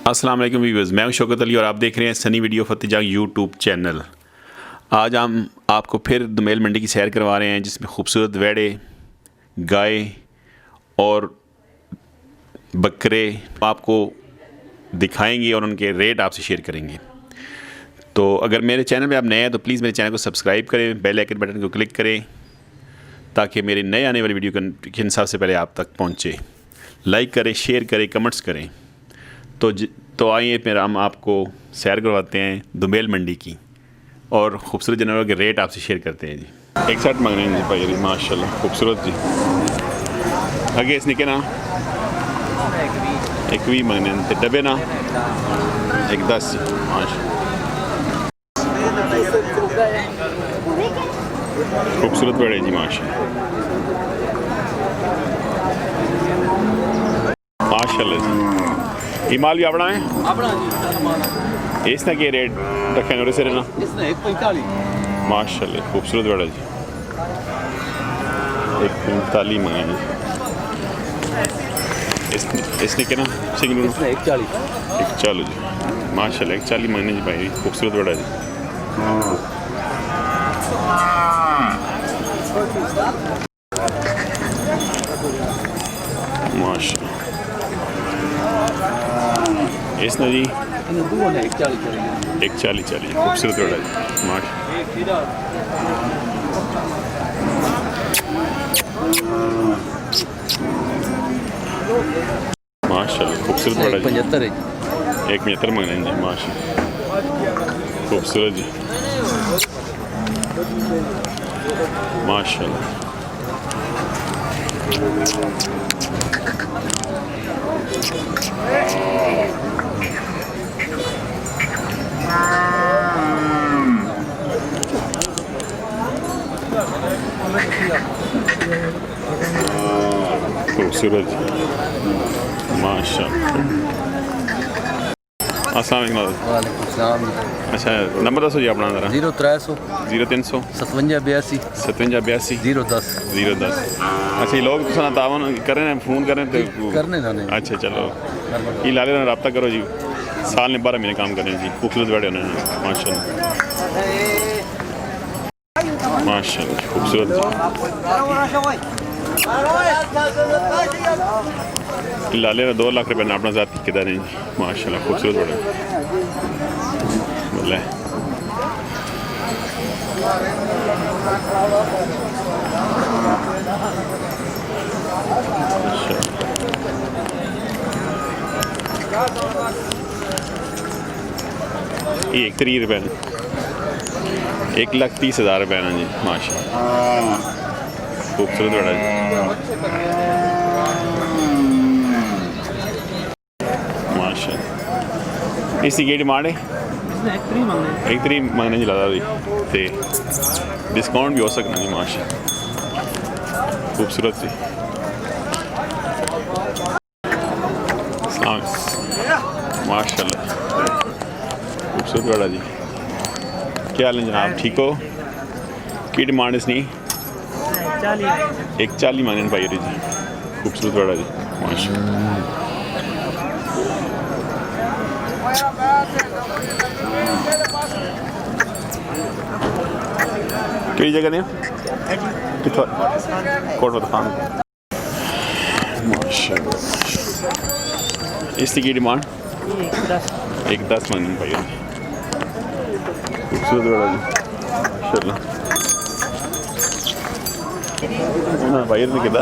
अस्सलाम वालेकुम व्यूअर्स, मैं हूं शौकत अली और आप देख रहे हैं सनी वीडियो फतेह जंग यूट्यूब चैनल। आज हम आपको फिर दोमेल मंडी की सैर करवा रहे हैं जिसमें खूबसूरत वेड़े, गाय और बकरे आपको दिखाएंगे और उनके रेट आपसे शेयर करेंगे। तो अगर मेरे चैनल पे आप नए हैं तो प्लीज़ मेरे चैनल को सब्सक्राइब करें, बेल आइकन बटन को क्लिक करें ताकि मेरे नए आने वाली वीडियो के हिसाब से पहले आप तक पहुँचे। लाइक करें, शेयर करें, कमेंट्स करें। तो आइए फिर हम आपको सैर करवाते हैं दोमेल मंडी की और ख़ूबसूरत जानवरों के रेट आपसे शेयर करते हैं जी। एक साथ मांग रहे हैं जी भाई, माशाल्लाह खूबसूरत जी। आगे इसने के ना एक भी मांगने हैं डब्बे ना एक 10 जी माशा खूबसूरत बड़े जी माशाल्लाह जी। ये माल भी अपना है? इसने क्या रेट रखे हैं से ना? इसने 145 माशाल्लाह खूबसूरत बड़ा जी 145 मंगाए जी। इसने क्या ना सिंगल? इसने 140 जी माशाल्लाह 140 मंगाने जी भाई, खूबसूरत बड़ा जी। माशाल्लाह इसने जी 140 खूबसूरत बड़ा जी माशाल्लाह खूबसूरत बड़ा जी 175 मंगने जी माशाल्लाह खूबसूरत जी माशाल्लाह। खूबसूरत माशाल्लाह। अस्सलाम वालेकुम। अच्छा नंबर दसो जी अपना जरा। 0300 0300 5782 5782 010। अच्छा ये लोग तावन करें फ़ोन करें तो करने ना नहीं। अच्छा चलो ये लाले ना रब्ता करो जी। साल में 12 महीने काम करें जी। खूबसूरत बड़े होने माशाल्लाह माशाल्लाह खूबसूरत लाले ना 2 लाख रुपये ना अपना ज़ात किदा नहीं जी माशाल्लाह खूबसूरत बड़े बोले। ये 130 रुपये 1,30,000 रुपये ना जी माशाल्लाह खूबसूरत बड़ा जी माशाल्लाह। इसकी क्या डिमांड है? 1,30 मंगने चला जी तो डिस्काउंट भी हो सकना जी माशाल्लाह खूबसूरत जी। माशाल्लाह खूबसूरत बड़ा जी। क्या हाल है जनाब, ठीक हो? की डिमांड इसनी? 140 मांगने पाई जी खूबसूरत बड़ा जी माशाल्लाह। किस जगह ने कितना कोट बताऊँ माशाल्लाह। इसकी की डिमांड 110 मांगने पाई खूबसूरत बड़ा जी माशाल्लाह। भाई ने किदा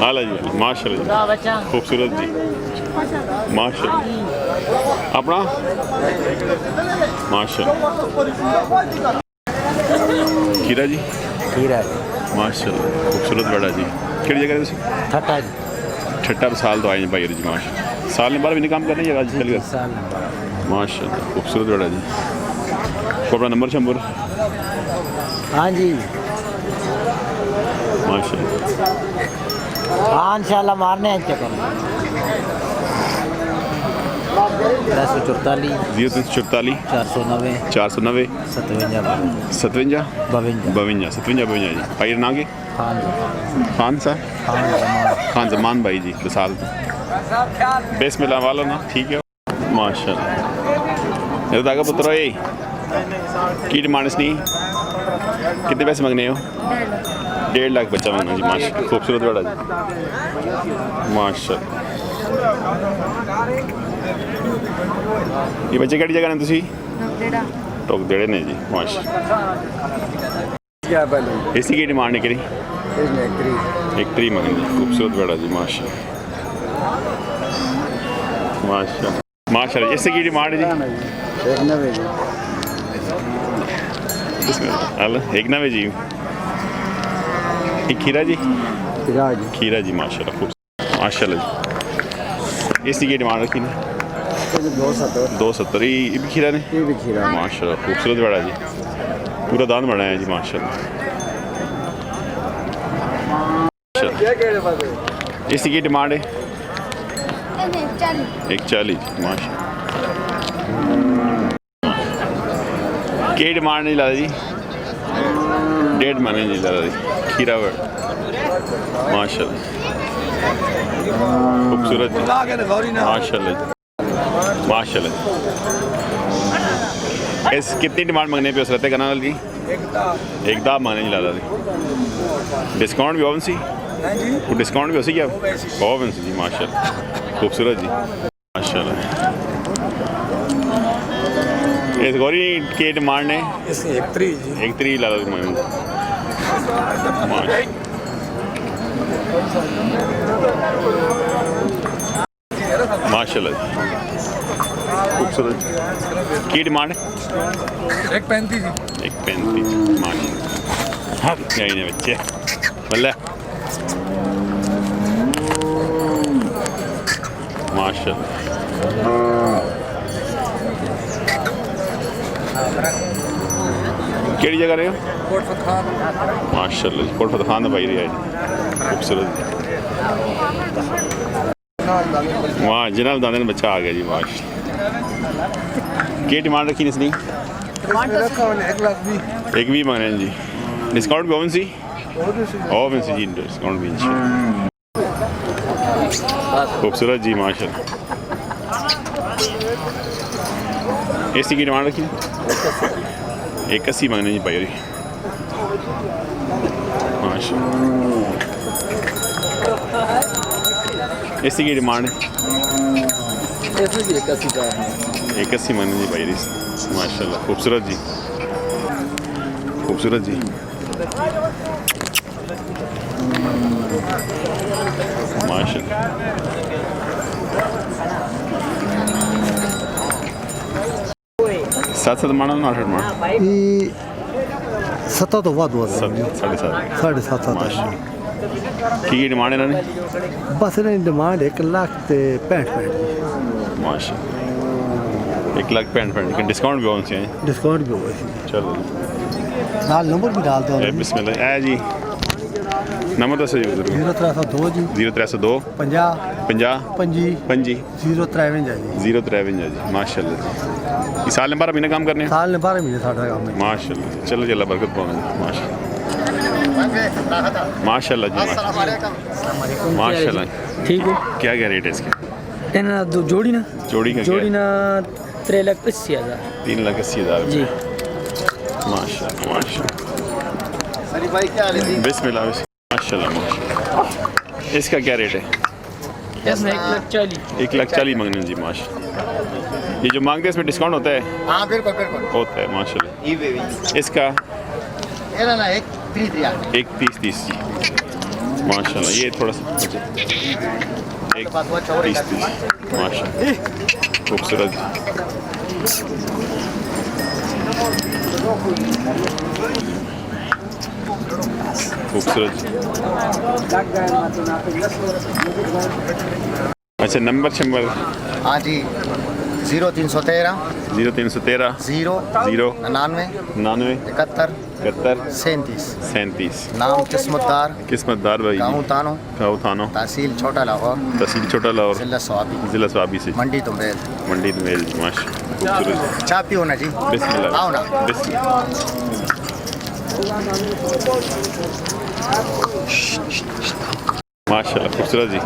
हाला जी माशाल्लाह खूबसूरत जी माशाल्लाह अपना माशाल्लाह कीरा जी माशाल्लाह खूबसूरत बड़ा जी। किहड़ी जगह ठट्टा साल तो आए भाई जी माशाल्लाह। साल में 12 महीने काम करने जगह चल गया माशाल्लाह खूबसूरत बड़ा जी। तो अपना नंबर शंबर? हाँ जी माशाल्लाह हाँ इंशाल्लाह मारने हैं चक्कर 344 0344 490 57 जी। भाई ना के खान साहब खान जमान भाई जी बसाल बिस्मिल्लाह वाला ना ठीक है माशाल्लाह ये दागा पुत्र है की डिमांड इसकी कितने पैसे मांगने हो 1.5 लाख बच्चा मांगना जी माशाल्लाह खूबसूरत बड़ा जी माशाल्लाह ये बच्चे केड़ी जगह ने तुसी टोक देड़े ने जी माशाल्लाह इसकी की डिमांड है करी एक ट्री मांगनी खूबसूरत बड़ा जी माशाल्लाह माशाल्लाह माशाल्लाह इसकी की डिमांड है जी एक नवे जी एक खीरा जी खीरा जी माशाल्लाह खूब माशाल्लाह जी इसकी की डिमांड रखी ना 270 ये भी खीरा ने माशाल्लाह खूबसूरत बड़ा जी पूरा दान बना है जी माशाल्लाह इसकी की डिमांड है 140 माशाल्लाह क्या डिमांड नहीं ला जी 1.5 माने नहीं ला जी खीरा वर्ड माशाल्लाह खूबसूरत माशाल्लाह माशाल्लाह इस कितनी डिमांड मांगने पे उस रहते का नाल जी एक दाब मांगने नहीं ला जी डिस्काउंट भी ओवन सी डिस्काउंट भी हो सी क्या ओवन सी जी माशाल्लाह खूबसूरत जी माशाल्लाह इस गौरी के डिमांड है एक तरी ला लो माशाल्लाह खूबसूरत की डिमांड है 135 माशाल्लाह हाँ क्या ही बच्चे बल्ले माशाल्लाह केड़ी जगह रहे हो माशाल्लाह कोट फतह खान भाई रही है खूबसूरत वहाँ जनाब दाने में बच्चा आ गया जी माशाल्लाह क्या डिमांड रखी इसने 1 भी मांग रहे हैं जी डिस्काउंट भी ओवन सी जी डिस्काउंट भी खूबसूरत जी माशाल्लाह एसी की डिमांड रखी 180 मांगने जी भाई माशाल्लाह एसी की डिमांड है 180 मांगने जी भाई माशाल्लाह खूबसूरत जी माशाल्लाह सात माना ना 8 माना सत्ता तो बाद 7.5 की डिमांड है इन्होंने बस इन्हें डिमांड 1 लाख ते 65 माशाल्लाह 1,65,000 डिस्काउंट भी होना चाहिए डिस्काउंट भी होगा चलो नाल नंबर भी डाल दो बिस्मिल्लाह है जी नंबर दसो जी 0302 जी 0302 50 50 55 053 जी 053 जी माशाल्लाह ये साल ने 12 महीने काम करने साल ने 12 महीने साडा काम है माशाल्लाह चलो जल्ला बरकत पाओ माशाल्लाह जी माशाल्लाह ठीक है क्या रेट है इसके इन्हें जोड़ी ना 3,80,000 जी माशाल्लाह बिस्मिल्लाह माशाल्लाह इसका क्या रेट है इसमें 1,40,000 1,40,000 मांगने जी माशाल्लाह ये जो मांगते हैं इसमें डिस्काउंट होता है हाँ बिल्कुल होता है माशाल्लाह इसका 1,30,000 जी माशाल्लाह ये थोड़ा सा 1,30,000 माशाल्लाह खूबसूरत अच्छा नंबर हाँ जी 0313 0 0 99 71 37 नाम किस्मतदार भाई गाँव थानो तहसील छोटा लाहौर जिला स्वाबी से मंडी दोमेल माशाल्लाह खूबसूरत चाय पियो ना जी बिस्मिल्लाह आओ ना माशाल्लाह खूबसूरत जी।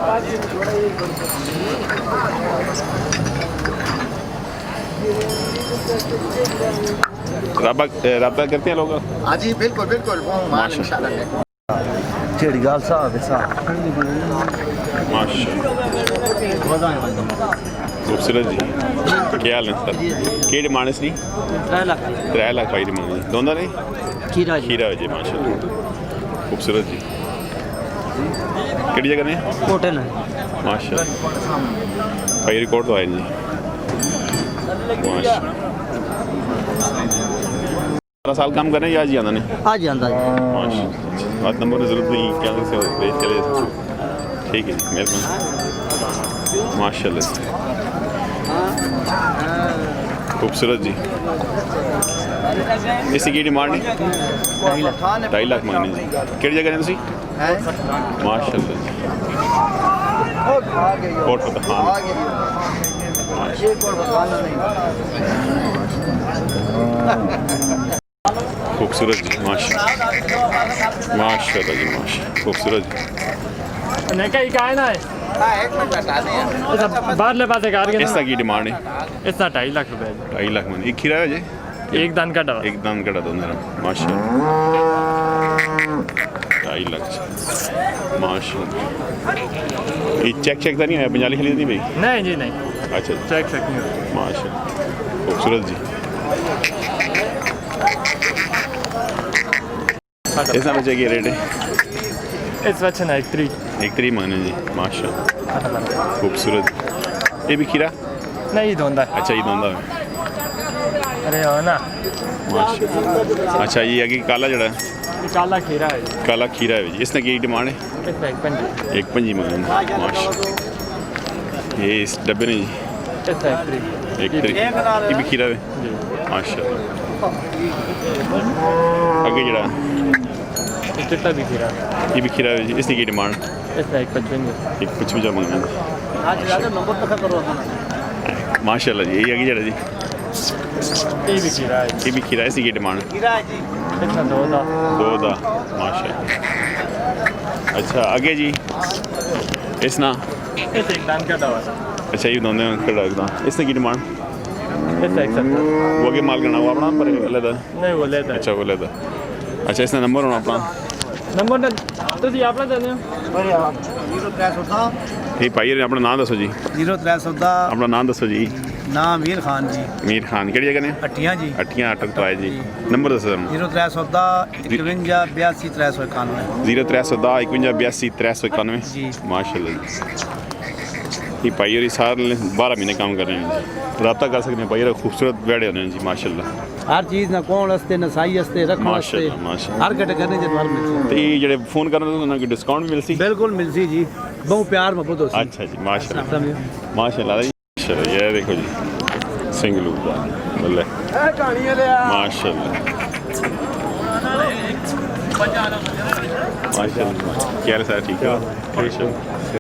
रब्ता करते हैं लोग? हाँ जी बिल्कुल बिल्कुल वो माल इंशाल्लाह लेकर। ਜਿਹੜੀ ਗੱਲ ਸਾਹਿਬ ਹੈ ਸਾਹਿਬ माशाल्लाह खूबसूरत जी। क्या हाल है सर? की डिमांड इसकी? 3 ਲੱਖ 3 लाख भाई डिमांड जी। दोनों ने ਖੀਰਾ ਜੀ खीरा जी माशाल्लाह खूबसूरत जी। किहड़ी जगह ने? ਕੋਟਨ माशाल्लाह भाई रिकॉर्ड तो आए जी माशाल्लाह। 12 साल काम कर रहे हैं या आज ही आना ने? ਆ ਜਾਂਦਾ ਜੀ माशाल्लाह बात नंबर की जरूरत नहीं क्या से भेज चले ठीक है जी मेहरबानी माशाल्लाह खूबसूरत जी। इसी की डिमांड नहीं 2.5 लाख मांगने जी। किहड़ी जगह ने तुसी? माशाल्लाह जी कोट फतेह खान खूबसूरत जी माशाल्लाह माशाल्लाह जी माशाल्लाह खूबसूरत जी। ਨਹੀਂ ਕਾਇ ਨਾ ਹੈ ਬਾਹਰਲੇ ਪਾਸੇ ਕਰ ਗਿਆ इसका की डिमांड है? ਇਸਦਾ 2.5 ਲੱਖ ਰੁਪਏ 2.5 लाख मांगने एक खीरा है जी ਇੱਕ ਦਨ ਘਟਾ एक दाम कटा दो मेरा माशाल्लाह 2.5 लाख माशाल्लाह। ये चेक चेक तो नहीं आया पंजाली खरीद नहीं भाई? ਨਹੀਂ ਜੀ ਨਹੀਂ अच्छा जी ਚੈੱਕ ਨਹੀਂ माशाल्लाह खूबसूरत जी। इसका बच्चे की रेट है? ਇਸ ਵਿੱਚ ਨਾ 1 एक 3 मांगने जी माशाल्लाह खूबसूरत। ये भी खीरा? ਨਹੀਂ ਦੋਂਦਾ अच्छा ये दोंदा है ਅਰੇ ਹੋ ਨਾ माशाल्लाह। अच्छा ये आगे काला जड़ा ਇਹ ਕਾਲਾ ਖੀਰਾ ਹੈ काला खीरा है जी। इसने की डिमांड है? ਇਸਦਾ 1 ਪੰਜੀ एक पंजी मांगने माशाल्लाह। ये इस डब्बे ने जी ਇਸਦਾ 1 एक ये भी खीरा है ਜੀ माशाल्लाह। आगे जड़ा ਇਹ ਚਿੱਟਾ ਵੀ ਖੀਰਾ ये भी खीरा है जी। इसने की डिमांड? ਇਸਦਾ 1 55 एक 55 मांगने माशाल्लाह जी। ये आगे जड़ा जी ਇਹ ਵੀ ਖੀਰਾ ਹੈ ये भी खीरा है। इसकी की डिमांड? ਇਸਦਾ 2 ਦਾ 2 दा माशाल्लाह। अच्छा आगे जी इस ना ਇਸ ਇੱਕ ਦਨ ਘਟਾ ਵਾ अच्छा ये दोनों खड़ा रखना। इसने की डिमांड? ਇਸਦਾ 170 वो आगे माल करना वो अपना पर अलग ਨਹੀਂ ਉਹ ਲੈਦਾ अच्छा वो अलग अच्छा इसने नंबर होना अपना ਨੰਬਰ ਤੁਸੀਂ ਆਪਣਾ ਦੇ ਦਿਓ ठीक भाई अपना नाम दसो जी 0310 अपना नाम दसो जी ਨਾਮ ਵੀਰ ਖਾਨ ਜੀ मीर खान केड़ी जगह ने? ਹੱਟੀਆਂ जी अट्ठियाँ अटक तो आए जी नंबर दसो 0310 51 82 391 0310 51 82 391 जी। माशाल्लाह जी। ये भाई और सारे 12 महीने काम कर रहे हैं जी रब्ता कर सकते हैं भाई खूबसूरत बैठे होने हैं जी माशाल्लाह ਹਰ ਚੀਜ਼ ਨਾ ਕੋਣ ਵਾਸਤੇ ਨਾ ਸਾਈ ਵਾਸਤੇ ਰੱਖਣ ਵਾਸਤੇ माशाल्लाह माशाल्लाह। ਹਰ ਘਟ ਕਰਨੇ ਜਦ ਮਰ ਮਿਲਦੀ तो ये जड़े फोन करने तो उन्हें डिस्काउंट भी मिलती? ਬਿਲਕੁਲ ਮਿਲਦੀ ਜੀ ਬਹੁਤ ਪਿਆਰ ਮੁਹੱਬਤ ਹੋਸੀ अच्छा जी माशाल्लाह माशाल्लाह माशाल्लाह। ये देखो जी सिंगलू बल्ले माशाल्लाह माशाल्लाह। क्या हाल है सर? ठीक है माशाल्लाह।